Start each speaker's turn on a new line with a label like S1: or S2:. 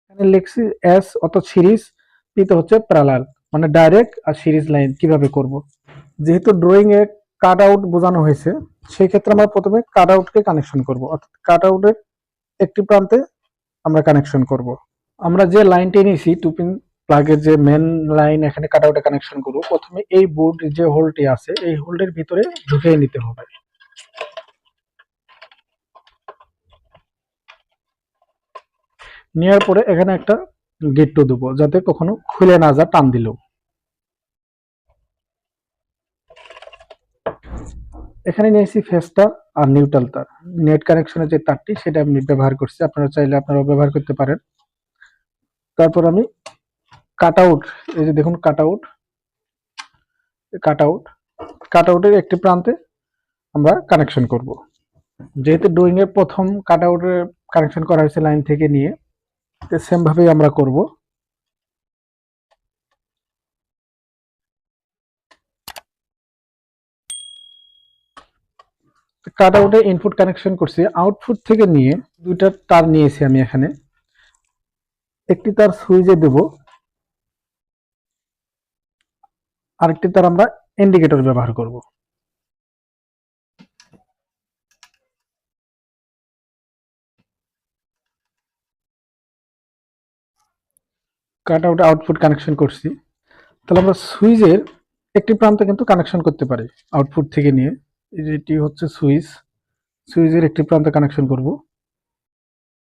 S1: এখানে লিখছি এস অর্থাৎ সিরিজ, পিতে হচ্ছে প্যারালাল, মানে ডাইরেক্ট আর সিরিজ লাইন কিভাবে করব। যেহেতু ড্রয়িং এ কাট আউট বোঝানো হয়েছে, সেই ক্ষেত্রে আমরা প্রথমে কাট আউটকে কানেকশন করব, অর্থাৎ কাট আউটের একটি প্রান্তে আমরা কানেকশন করব। আমরা যে লাইনটি নিয়েছি টু পিন প্লাগের যে মেন লাইন এখানে কাট আউটে কানেকশন করব, প্রথমে এই বোর্ড যে হোলটি আছে এই হোল্ডের ভিতরে ঢুকিয়ে নিতে হবে। নেওয়ার পরে এখানে একটা গেটটো দেবো যাতে কখনো খুলে না যা টান দিলেও। এখানে নিয়েছি ফেসটা আর নিউট্রাল তার, নেট কানেকশনের যে তারটি সেটা আমি ব্যবহার করছি, আপনারা চাইলে আপনারাও ব্যবহার করতে পারেন। তারপর আমি কাট আউট, এই যে দেখুন কাট আউট, কাট আউট, কাট আউটের একটি প্রান্তে আমরা কানেকশন করব। যেহেতু ড্রয়িং এর প্রথম কাট আউটের কানেকশন করা হয়েছে লাইন থেকে নিয়ে, সেম ভাবেই আমরা করব। কাট আউটে ইনপুট কানেকশন করছি, আউটপুট থেকে নিয়ে দুইটা তার নিয়েছি আমি এখানে, একটি তার সুইচে দেব, আরেকটি তার আমরা ইন্ডিকেটর ব্যবহার করব। কাট আউটে আউটপুট কানেকশন করছি, তাহলে আমরা সুইচের একটি প্রান্তে কিন্তু কানেকশন করতে পারি আউটপুট থেকে নিয়ে। এটি হচ্ছে সুইচ, সুইচের একটি প্রান্তে কানেকশন করব।